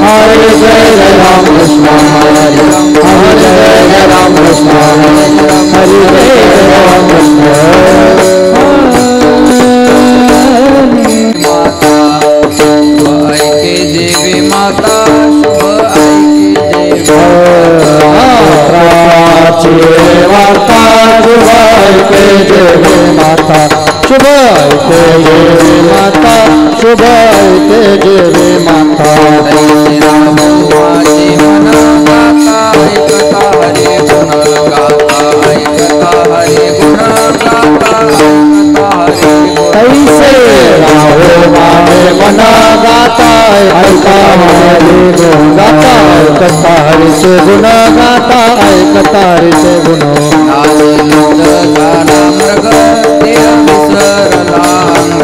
Hare Jai Ram Krishna Hare Jai Ram Krishna Hare Jai Ram Krishna देवी माता शुभ ऐके देवी माता शुभ ऐके देवी माता शुभ ऐके देवी माता शुभ ऐके देवी माता ऐसे राम माझे मन गाता ऐकता हरे गुण गाता ऐकता हरे गुण गाता ऐकता हरे ऐसे राहो माने मना गाता ऐका हरे गुण गाता ऐकता हरे से गुण गाता ऐकता हरे से गुण मृग देह विसरला अंग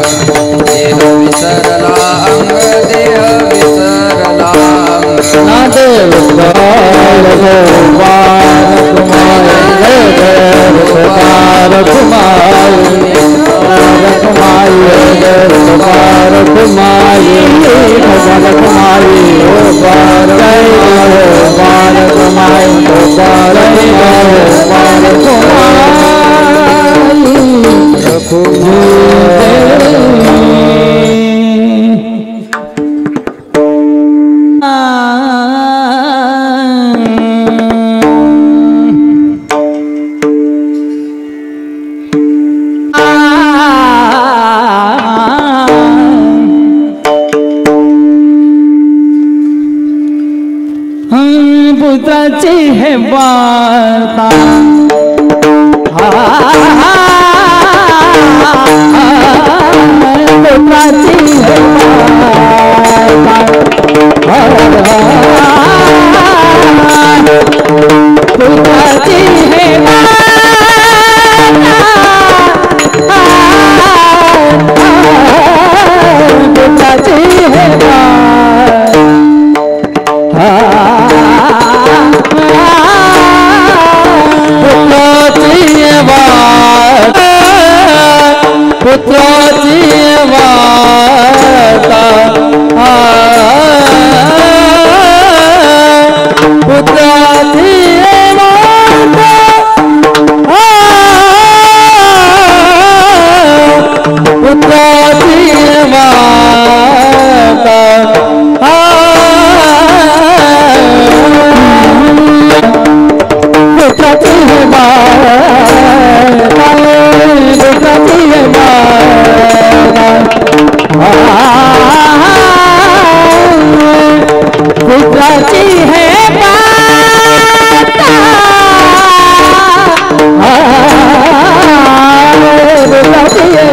देह विसरला अंग देह विसरला अंग ना देव गोपाल कुमार कुमारी गोपाल कुमारी भगवान कुमारी गोपाल कुमारी गोपाल पुत्राची है वार्ता पुत्राची है पुत्राची है पुत्राची है पुत्राची वार्ता पुत्राची वार्ता पुत्राची वार्ता पुत्राची पुत्राची है पुत्राची है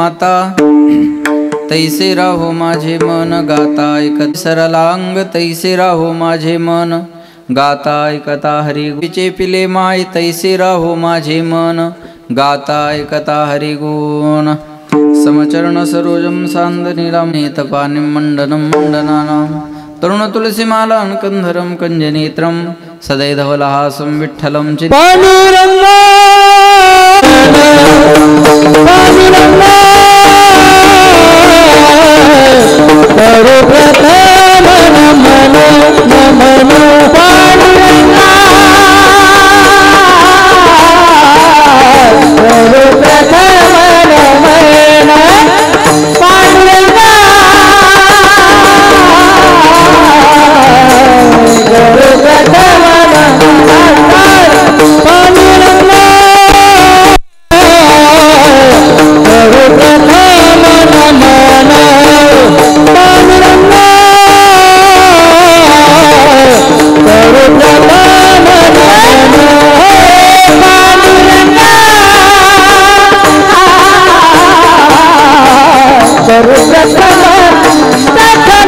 माता तैसे राहो माझे मन गाता ऐकत सरलांग तैसे राहो माझे मन गाता ऐकता हरी गुचे पिले माय तैसे राहो माझे मन गाता ऐकता हरी गुण समचरण सरोजम सांद नीलम नेतपानी मंडनम मंडनानां तरुण तुलसीमालां कंधरम कंजनेत्रम सदैधवलहासं विठ्ठलं चित पांडुरंगा पांडुरंगा सर्वप्रथम नमन नमन पांडुरंगा सर्वप्रथम नमन पांडुरंगा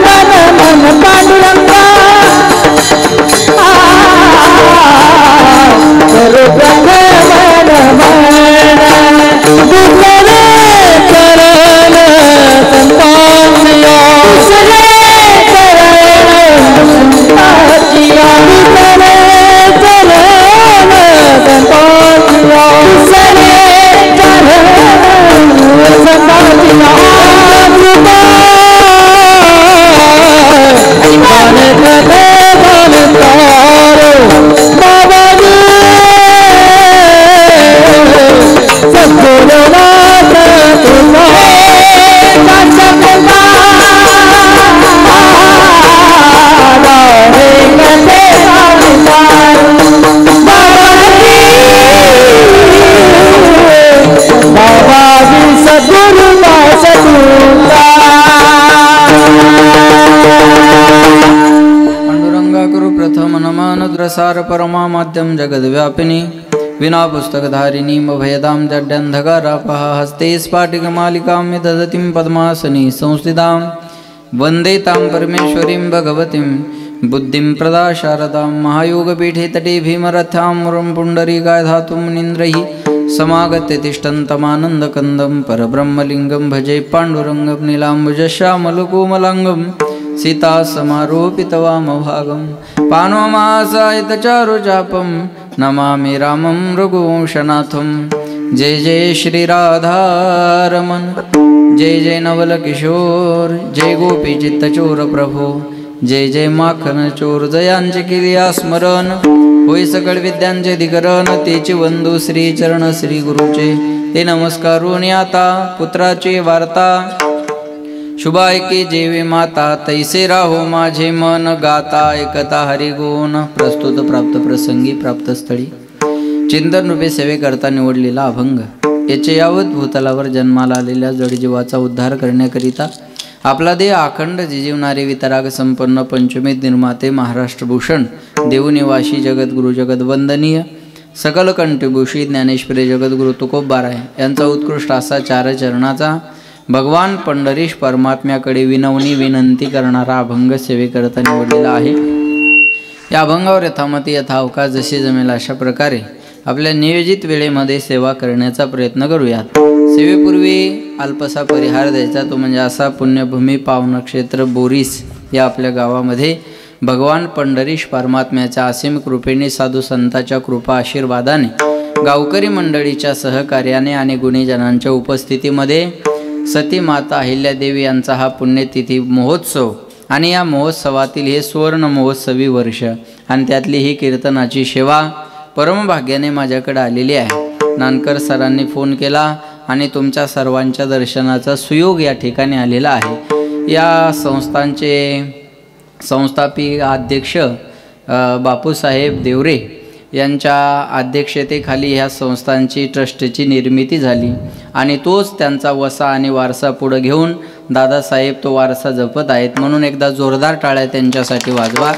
सर्वप्रथम पांडुरंगा सार परमा माध्यम जगद्व्यापिनी विना पुस्तकधारिणी भयदां जड्यन्धकारापः हस्ते स्फाटिकमालिकां ददतीं पद्मासनी संस्थितां वन्दे तां परमेश्वरीं भगवतीं बुद्धिं प्रदा शारदां महायोगपीठे तटे भीमरथां मुरं पुण्डरीकाय धातुं मुनीन्द्रैः समागत्य तिष्ठन्तमानन्दकन्दं परब्रह्मलिङ्गं भजे पाण्डुरङ्गं नीलाम्बुजश्यामलकोमलाङ्गं सीता समारोपितवामभागं पानोमासायतचारुचापं नमामि रामं रघुवंशनाथं जय जय श्रीराधारमण जय जय नवलकिशोर जय गोपीचित्तचोर प्रभो जय जय माखन चोर जयांचे केलिया स्मरण होय सकळ विद्यांचे अधिकरण तेचे वंदू श्री चरण श्री गुरुचे ते नमस्कारून आता पुत्राची वार्ता शुभायकी जेवे माता तैसे राहो माझे मन गाता ऐकता हरिगुण प्रस्तुत प्राप्त प्रसंगी प्राप्त स्थळी चिंतन रूपे सेवेकरता निवडलेला अभंग याचे यावत भूतलावर जन्माला आलेल्या जडजीवाचा उद्धार करण्याकरिता आपला देह अखंड जिजीवणारे वितराग संपन्न पंचमेध निर्माते महाराष्ट्रभूषण देवनिवासी जगद्गुरु जगद्वंदनीय सकल कंठभूषी ज्ञानेश्वरी जगद्गुरु तुकोबाराय यांचा उत्कृष्ट असा चार चरणाचा भगवान पंढरीश परमात्म्याकडे विनवणी विनंती करणारा अभंग सेवेकरता निवडलेला आहे। या अभंगावर यथामती यथावकाश जसे जमेल अशा प्रकारे आपल्या नियोजित वेळेमध्ये सेवा करण्याचा प्रयत्न करूयात। सेवेपूर्वी अल्पसा परिहार द्यायचा तो म्हणजे असा पुण्यभूमी पावनक्षेत्र बोरीस या आपल्या गावामध्ये भगवान पंढरीश परमात्म्याच्या असीम कृपेने साधू संतांच्या कृपा आशीर्वादाने गावकरी मंडळीच्या सहकार्याने आणि गुणीजनांच्या उपस्थितीमध्ये सती माता अहिल्यादेवी यांचा हा पुण्यतिथी महोत्सव आणि या महोत्सवातील हे सुवर्ण महोत्सवी वर्ष आणि त्यातली ही कीर्तनाची सेवा परमभाग्याने माझ्याकडे आलेली आहे। नानकर सरांनी फोन केला आणि तुमच्या सर्वांच्या दर्शनाचा सुयोग या ठिकाणी आलेला आहे। या संस्थांचे संस्थापक अध्यक्ष बापूसाहेब देवरे यांच्या अध्यक्षतेखाली ह्या संस्थांची ट्रस्टची निर्मिती झाली आणि तोच त्यांचा वसा आणि वारसा पुढे घेऊन दादासाहेब तो वारसा जपत आहेत। म्हणून एकदा जोरदार टाळ्या त्यांच्यासाठी वाजवा।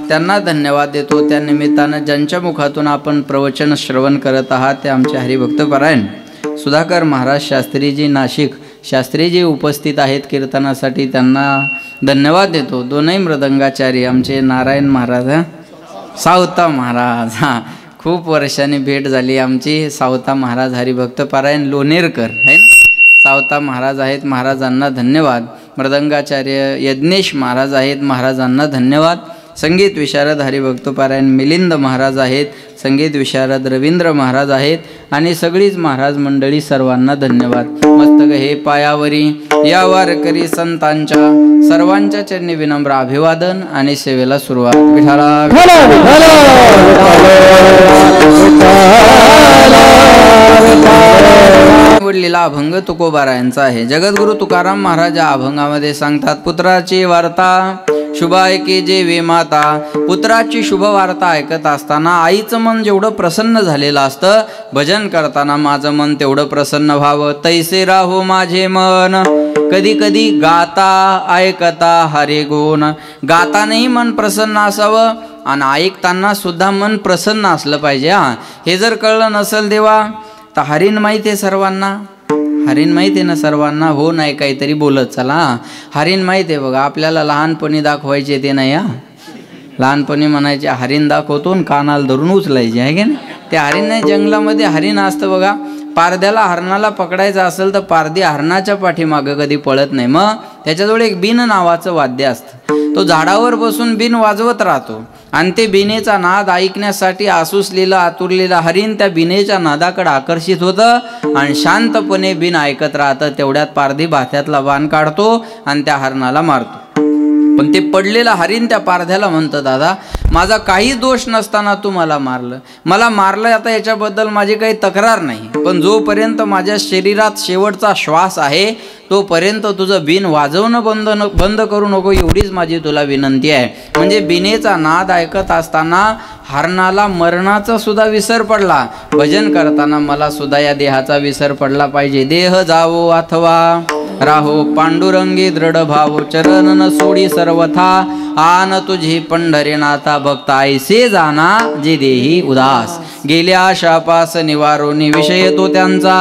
त्यांना धन्यवाद देतो। त्या निमित्तानं ज्यांच्या मुखातून आपण प्रवचन श्रवण करत आहात ते आमचे हरिभक्तपरायण सुधाकर महाराज शास्त्रीजी नाशिक शास्त्रीजी उपस्थित आहेत कीर्तनासाठी, त्यांना धन्यवाद देतो. दोनही मृदंगाचारी आमचे नारायण महाराज, सावता महाराज, हां खूप वर्षांनी भेट झाली आमची. सावता महाराज हरिभक्त पारायण लोणेरकर आहे ना, सावता महाराज आहेत, महाराजांना धन्यवाद. मृदंगाचार्य यज्ञेश महाराज आहेत, महाराजांना धन्यवाद. संगीत विशारद हरिभक्त पारायण मिलिंद महाराज आहेत, संगीत विशारद रवींद्र महाराज आहेत आणि सगळीच महाराज मंडळी, सर्वांना धन्यवाद. मस्तक हे पायावरी या वारकरी संतांच्या सर्वांच्या चरणी विनम्र अभिवादन आणि सेवेला सुरुवात. विठाला वडलेला अभंग तुकोबारायांचा आहे. जगद्गुरु तुकाराम महाराज या अभंगामध्ये सांगतात, पुत्राची वार्ता शुभ ऐके जे वे माता. पुत्राची शुभ वार्ता ऐकत असताना आईचं मन जेवढं प्रसन्न झालेलं असतं, भजन करताना माझं मन तेवढं प्रसन्न व्हावं. तैसे राहो माझे मन. कधी कधी गाता ऐकता हरे गुण. गातानाही मन प्रसन्न असावं आणि ऐकताना सुद्धा मन प्रसन्न असलं पाहिजे. हे जर कळलं नसेल देवा तर हरीण माहिती आहे सर्वांना, हरीण माहिती आहे ना सर्वांना, हो नाही काहीतरी बोलत चला. हरीण माहिती आहे बघा, आपल्याला लहानपणी दाखवायचे ते नाही. लहानपणी म्हणायचे हरीण दाखवतो आणि कानाला धरून उचलायचे आहे की नाही. ते हरीण नाही, जंगलामध्ये हरीण असतं बघा. पारद्याला हरणाला पकडायचं असेल तर पारदी हरणाच्या पाठीमागं कधी पळत नाही. मग त्याच्याजवळ एक बिन नावाचं वाद्य असतं, तो झाडावर बसून बिन वाजवत राहतो आणि ते बिनेचा नाद ऐकण्यासाठी आसुसलेलं आतुरलेलं हरीण त्या बिनेच्या नादाकडे आकर्षित होतं आणि शांतपणे बिन ऐकत राहतं. तेवढ्यात पारधी भात्यातला बाण काढतो आणि त्या हरणाला मारतो. पण ते पडलेलं हरीण त्या पारध्याला म्हणतं, दादा माझा काहीच दोष नसताना तू मला मारलं. मला मारलं आता याच्याबद्दल माझी काही तक्रार नाही, पण जोपर्यंत माझ्या शरीरात शेवटचा श्वास आहे तोपर्यंत तुझं बिन वाजवणं बंद करू नको, एवढीच माझी तुला विनंती आहे. म्हणजे बिनेचा नाद ऐकत असताना हरणाला मरणाचा सुद्धा विसर पडला. भजन करताना मला सुद्धा या देहाचा विसर पडला पाहिजे. देह जावो अथवा राहो पांडुरंगी दृढ भाव. चरण न सोडी सर्वथा आन तुझी पंढरीनाथा. भक्त ऐसे जाना जे देही उदास. गेल्या शापास निवारोनी विषय तो त्यांचा.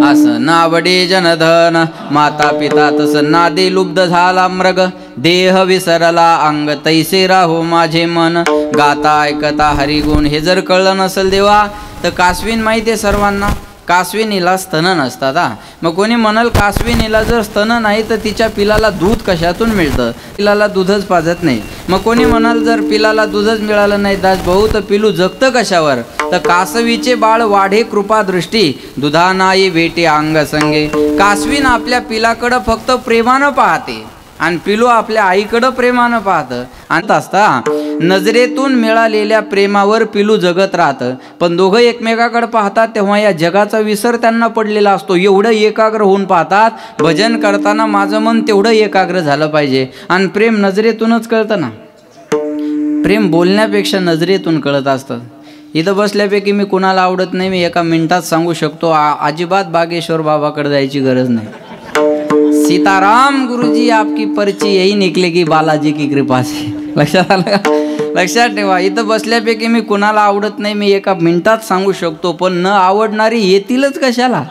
असं नावडे जनधन माता पिता तसं नादे लुब्ध झाला मृग. देह विसरला अंग तैसे राहो माझे मन. गाता ऐकता हरिगुण. हे जर कळलं नसेल देवा तर कासवीन माहिती आहे सर्वांना, कासविनीला स्तन नसतात. मग कोणी म्हणाल कासविनीला जर स्तन नाही तर तिच्या पिलाला दूध कशातून मिळतं, पिलाला दूधच पाजत नाही. मग कोणी म्हणाल जर पिलाला दूधच मिळालं नाही दास भाऊ तर पिलू जगतं कशावर, तर कासवीचे बाळ वाढे कृपा दृष्टी दुधानाई भेटे अंग संगे. कासवीन आपल्या पिलाकडं फक्त प्रेमानं पाहते आणि पिलू आपल्या आईकडं प्रेमानं पाहतं. आणि असता नजरेतून मिळालेल्या प्रेमावर पिलू जगत राहतं. पण दोघं एकमेकाकडे पाहतात तेव्हा या जगाचा विसर त्यांना पडलेला असतो. एवढं एकाग्र होऊन पाहतात. भजन करताना माझं मन तेवढं एकाग्र झालं पाहिजे. आणि प्रेम नजरेतूनच कळतं ना, प्रेम बोलण्यापेक्षा नजरेतून कळत असतं. इथं बसल्यापैकी मी कुणाला आवडत नाही, मी एका मिनिटात सांगू शकतो. अजिबात बागेश्वर बाबाकडे जायची गरज नाही. सीताराम गुरुजी आपकी पर्ची यही निकले की बालाजी की कृपा से. लक्षात आलं का? लक्षात ठेवा, इथं बसल्यापैकी मी कुणाला आवडत नाही, मी एका मिनिटात सांगू शकतो. पण न आवडणारी येतीलच कशाला,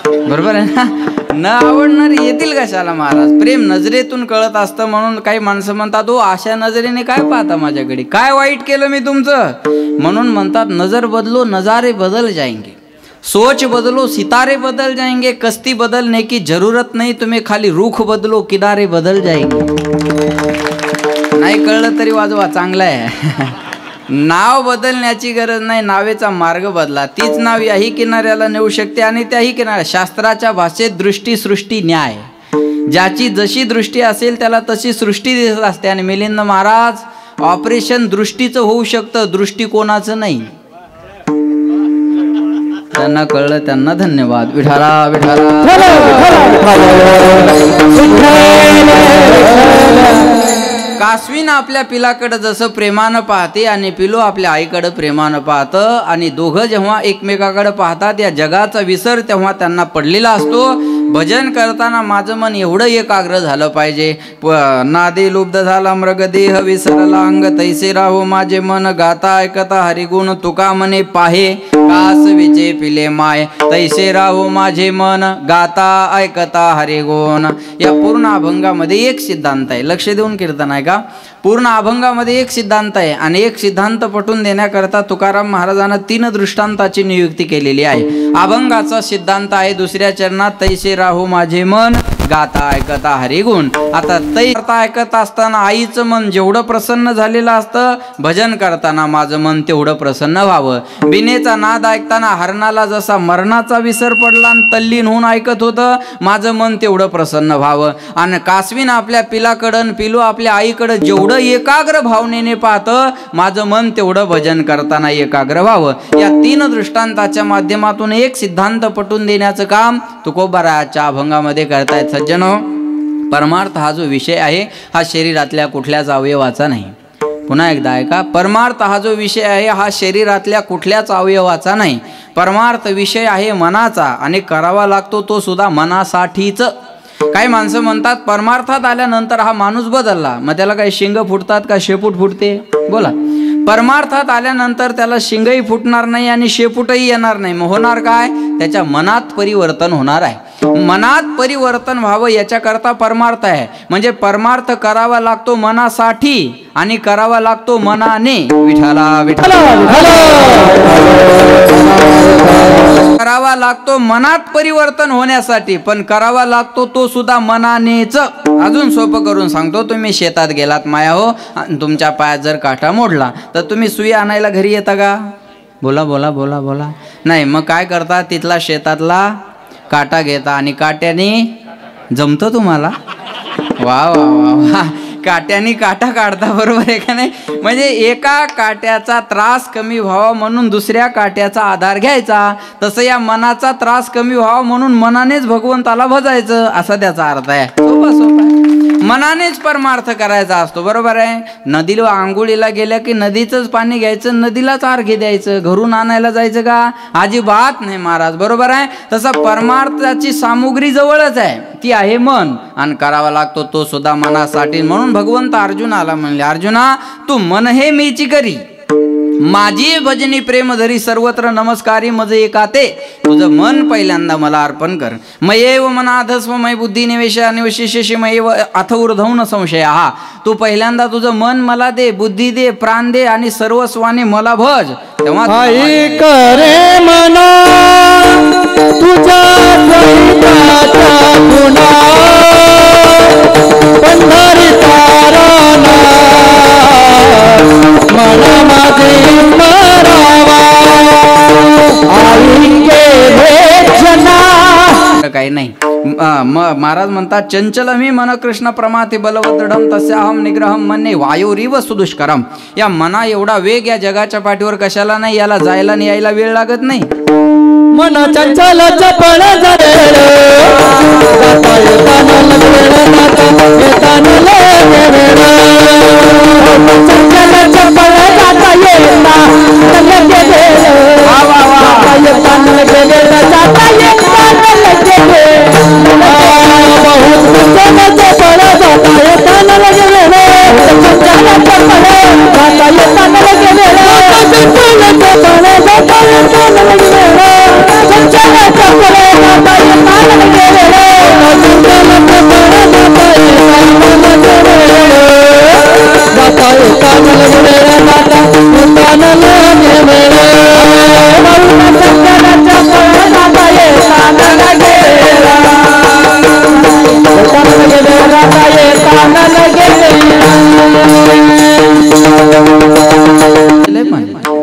बरोबर आहे ना. न आवडणारी येतील कशाला महाराज. प्रेम नजरेतून कळत असतं. म्हणून काही माणसं म्हणतात हो अशा नजरेने काय पाहता माझ्याकडे, काय वाईट केलं मी तुमचं. म्हणून म्हणतात नजर बदलो नजारे बदल जाएंगे, सोच बदलो सितारे बदल जाएंगे. कस्ती बदलने की जरूरत नहीं, तुम्हें खाली रुख बदलो किनारे बदल जाएंगे. नाही कळलं तरी वाजवा, चांगलं आहे. नाव बदलण्याची गरज नाही, नावेचा मार्ग बदला. तीच नाव याही किनाऱ्याला नेऊ शकते आणि त्याही किनाऱ्या. शास्त्राच्या भाषेत दृष्टी सृष्टी न्याय. ज्याची जशी दृष्टी असेल त्याला तशी सृष्टी दिसत असते. आणि मिलिंद महाराज ऑपरेशन दृष्टीचं होऊ शकतं, दृष्टिकोनाचं नाही. त्यांना कळलं त्यांना धन्यवाद. विठाला विठाला. कासवीन आपल्या पिलाकडे जसं प्रेमानं पाहते आणि पिलू आपल्या आईकडे प्रेमानं पाहतं आणि दोघं जेव्हा एकमेकाकडे पाहतात या जगाचा विसर तेव्हा त्यांना पडलेला असतो. भजन करताना माझं मन एवढं एकाग्र झालं पाहिजे. नादी लुब्ध झाला मृग देह विसरला अंग तैसे राहो माझे मन गाता ऐकता हरिगुण तुका म्हणे पाहे कास विचे पिले माय तैसे राहो माझे मन गाता ऐकता हरिगुण. या पूर्ण अभंगामध्ये एक सिद्धांत आहे. लक्ष देऊन कीर्तन आहे का. पूर्ण अभंगामध्ये एक सिद्धांत आहे आणि एक सिद्धांत पटवून देण्याकरता तुकाराम महाराजांना 3 दृष्टांताची नियुक्ती केलेली आहे. अभंगाचा सिद्धांत आहे दुसऱ्या चरणात तैसे राहो माझे मन गाता ऐकता हरिगुण. आता तै करता ऐकत असताना आईचं मन जेवढं प्रसन्न झालेलं असतं भजन करताना माझं मन तेवढं प्रसन्न व्हावं. बिनेचा नाद ऐकताना हरणाला जसा मरणाचा विसर पडला आणि तल्लीन होऊन ऐकत होतं माझं मन तेवढं प्रसन्न व्हावं. आणि कासवीन आपल्या पिलाकडं पिलू आपल्या आईकडं जेवढं एकाग्र भावनेने पाहतं माझं मन तेवढं भजन करताना एकाग्र व्हावं. या 3 दृष्टांताच्या माध्यमातून एक सिद्धांत पटवून देण्याचं काम तुकोबाराच्या अभंगामध्ये करतायत. सज्जनो, परमार्थ हा जो विषय आहे हा शरीरातल्या कुठल्याच अवयवाचा नाही. पुन्हा एकदा आहे का. परमार्थ हा जो विषय आहे हा शरीरातल्या कुठल्याच अवयवाचा नाही. परमार्थ विषय आहे मनाचा आणि करावा लागतो तो सुद्धा मनासाठीच. काही माणसं म्हणतात परमार्थात आल्यानंतर हा माणूस बदलला, मग त्याला काही शिंग फुटतात का शेपूट फुटते. बोला. परमार्थात आल्यानंतर त्याला शिंगही फुटणार नाही आणि शेपूटही येणार नाही. मग होणार काय. त्याच्या मनात परिवर्तन होणार आहे. मनात परिवर्तन व्हावं याच्याकरता परमार्थ आहे. म्हणजे परमार्थ करावा लागतो मनासाठी आणि करावा लागतो मनाने. विठाला विठाला करावा लागतो मनात परिवर्तन होण्यासाठी, पण करावा लागतो तो सुद्धा मनानेच. अजून सोपं करून सांगतो. तुम्ही शेतात गेलात माया हो, तुमच्या पायात जर काटा मोडला तर तुम्ही सुई आणायला घरी येता का. बोला बोला बोला बोला. नाही. मग काय करता. तिथला शेतातला काटा घेता आणि काट्याने जमतं तुम्हाला. वा वा वा वा. काट्याने काटा काढता. बरोबर आहे का नाही. म्हणजे एका काट्याचा त्रास कमी व्हावा म्हणून दुसऱ्या काट्याचा आधार घ्यायचा. तसं या मनाचा त्रास कमी व्हावा म्हणून मनानेच भगवंताला भजायचं असा त्याचा अर्थ आहे. सोपा सोपा. मनानेच परमार्थ करायचा असतो. बरोबर आहे. नदीला आंघोळीला गेल्या की नदीचंच पाणी घ्यायचं, नदीलाच अर्घ्य द्यायचं. घरून आणायला जायचं का. अजिबात नाही महाराज. बरोबर आहे. तसं परमार्थाची सामुग्री जवळच आहे, ती आहे मन, आणि करावा लागतो तो सुद्धा मनासाठी. म्हणून भगवंत अर्जुनाला म्हणले, अर्जुना तू मन हे मीची करी माझी भजनी प्रेम धरी सर्वत्र नमस्कारी मज एकाते. तुझं मन पहिल्यांदा मला अर्पण कर. मयेव मनाधस्व मय बुद्धी निवेश निवशिष्यशी मयेव अथ ऊर्ध्वं संशय. हा तू पहिल्यांदा तुझं मन मला दे, बुद्धी दे, प्राण दे आणि सर्वस्वाने मला भज. तेव्हा करे मना तुझ्या सहिताचा गुणा पंढरीचा राणा मला माझे स्मरावा आईके भेटना. काही नाही. महाराज म्हणतात चंचल मी मन कृष्ण प्रमाथे बलवदृढम तस्याहम निग्रहम मन्ये वायुरीव सुदुष्करम. या मना एवढा वेग या जगाच्या पाठीवर कशाला नाही. याला जायला आणि यायला वेळ लागत नाही. मन चंचल चपळ जरेल जाता येताना लगवेळ जाता येताना लगवेळ. चंचल चपळ जाता येताना लगवेळ जाता येताना लगवेळ जाता येताना लगवेळ. बहुत चंचल चपळ जाता येताना लगवेळ चंचल चपळ जाता येताना लगवेळ. चंचल चपळ जाता येताना लगवेळ चंचल चपळ जाता येताना लगवेळ. चंचल चपळ जाता येताना लगवेळ जाता येताना लगवेळ जाता येताना लगवेळ. चंचल चपळ जाता येताना लगवेळ जाता येताना लगवेळ.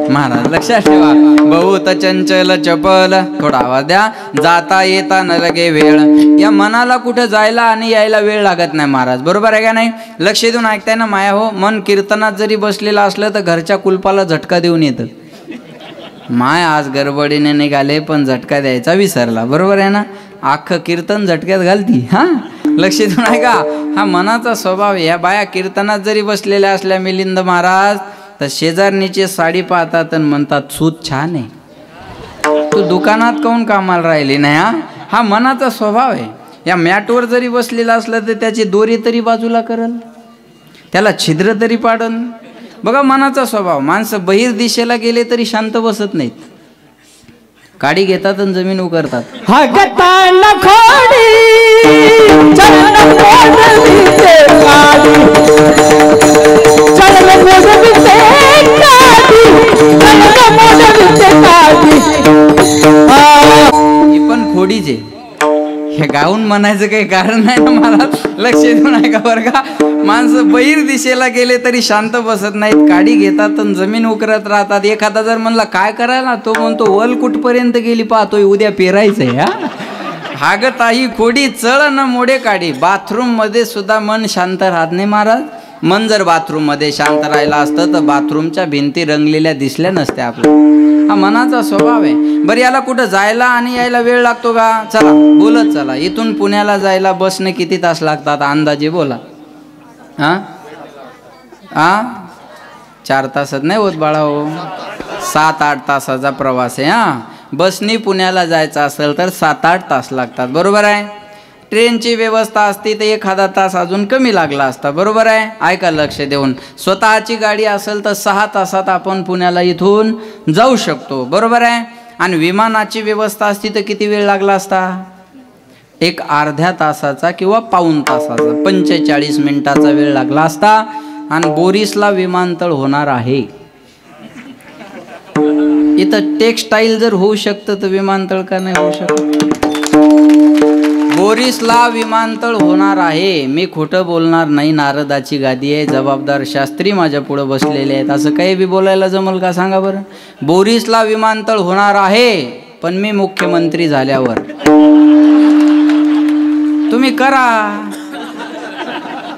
महाराज लक्षात ठेवा. बहुत चंचल चपल. थोडा आवाज द्या. जाता येता न लगे वेळ. या मनाला कुठे जायला आणि यायला वेळ लागत नाही महाराज. बरोबर आहे का नाही. लक्ष देऊन ऐकताय ना माया हो. मन कीर्तनात जरी बसलेलं असलं तर घरच्या कुलपाला झटका देऊन येतं. माय आज गडबडीने निघाले पण झटका द्यायचा विसरला. बरोबर आहे ना. अख्खं कीर्तन झटक्यात घालती. हा लक्ष देऊन ऐका. हा मनाचा स्वभाव. या बाया कीर्तनात जरी बसलेल्या असल्या मिलिंद महाराज तर शेजारणीची साडी पाहतात आणि म्हणतात सूत छान आहे. तू दुकानात काऊन कामाला राहिली नाही. हा मनाचा स्वभाव आहे. या मॅटवर जरी बसलेला असला तर त्याची दोरी तरी बाजूला करल, त्याला छिद्र तरी पाडन. बघा मनाचा स्वभाव. माणसं बहिर दिशेला गेले तरी शांत बसत नाहीत, काडी घेतात आणि जमीन उकरतात. ही पण खोडीचे. हे गाऊन म्हणायचं काही कारण नाही ना मला, लक्ष देऊ नका बरं का. माणसं बहिर दिशेला गेले तरी शांत बसत नाहीत, काडी घेतात आणि जमीन उकरत राहतात. एखादा जर म्हणला काय करायला, तो म्हणतो वल कुठपर्यंत गेली पाहतोय, उद्या पेरायचंय. हा ग ताई खोडी, चळ न मोडे काडी. बाथरूम मध्ये सुद्धा मन शांत राहत नाही महाराज. मन जर बाथरूम मध्ये शांत राहिला असतं तर बाथरूमच्या भिंती रंगलेल्या दिसल्या नसत्या आपल्याला. हा मनाचा स्वभाव आहे. बरं याला कुठं जायला आणि यायला वेळ लागतो का? चला बोलत चला. इथून पुण्याला जायला बसने किती तास लागतात अंदाजे बोला. 4 तासात नाही होत बाळा हो, 7-8 तासाचा प्रवास आहे. बसनी पुण्याला जायचं असेल तर 7-8 तास लागतात, बरोबर आहे. ट्रेनची व्यवस्था असती तर एखादा तास अजून कमी लागला असता, बरोबर आहे. ऐका लक्ष देऊन. स्वतःची गाडी असेल तर 6 तासात आपण पुण्याला इथून जाऊ शकतो, बरोबर आहे. आणि विमानाची व्यवस्था असती तर किती वेळ लागला असता? एक अर्ध्या तासाचा किंवा पाऊण तासाचा, 45 मिनिटाचा वेळ लागला असता. आणि बोरिसला विमानतळ होणार आहे. इथं टेक्स्टाईल जर होऊ शकतं तर विमानतळ का नाही होऊ शकत? बोरिसला विमानतळ होणार आहे. मी खोटं बोलणार नाही. नारदाची गादी आहे, जबाबदार शास्त्री माझ्या पुढे बसलेले आहेत. असं काही बी बोलायला जमल का सांगा बरं? बोरिसला विमानतळ होणार आहे, पण मी मुख्यमंत्री झाल्यावर. तुम्ही करा,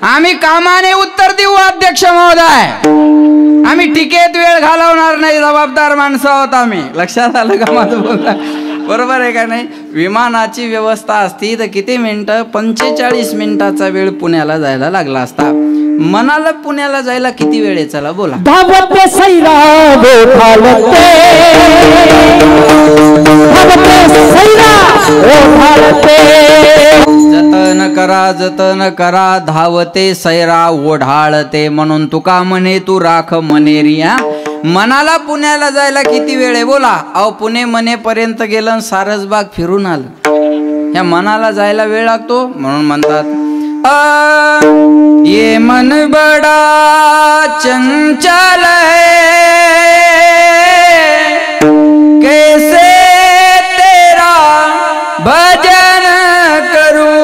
आम्ही कामाने उत्तर देऊ अध्यक्ष महोदय. आम्ही टिकेत वेळ घालवणार नाही, जबाबदार माणसं आहोत आम्ही. लक्षात आलं का माझं बोलणं? बरोबर आहे का नाही? विमानाची व्यवस्था असती तर किती मिनिटं? 45 मिनिटाचा वेळ पुण्याला जायला लागला असता. मनाला पुण्याला जायला किती वेळ आहे? चला बोला. जतन करा जतन करा, धावते सैरा ओढाळते. म्हणून तुका म्हणे तू राख मनेरिया. मनाला पुण्याला जायला किती वेळ आहे बोला. अहो पुणे मनेपर्यंत गेलं, सारसबाग फिरून आलं. ह्या मनाला जायला वेळ लागतो. म्हणून म्हणतात ये मन बडा चंचल है, कैसे तेरा भजन करूं.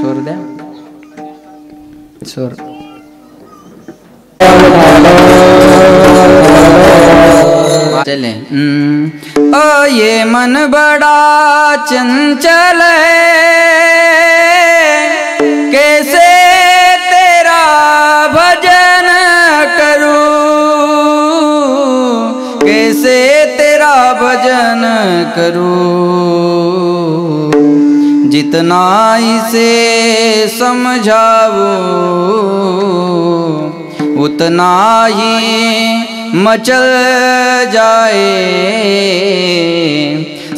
स्वर द्या, स्वर. चले. ये मन बड़ा चंचल है, कैसे तेरा भजन करूं, कैसे तेरा भजन करूं. जितना इसे समझाऊं उतना ही मचल जाए.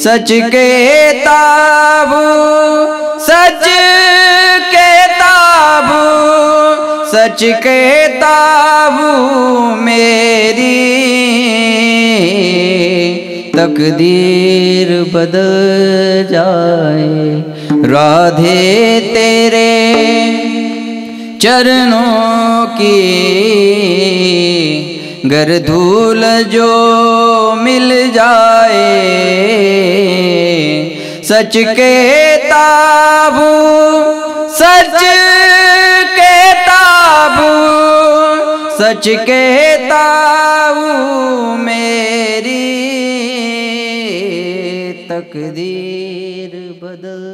सच के ताबू, सच के ताबू, सच के ताबू मेरी तकदीर बदल जाए. राधे तेरे चरणों की गर धूल जो मिल जाए. सच के ताबू, सच के ताबू, सच के ताबू मेरी तकदीर बदल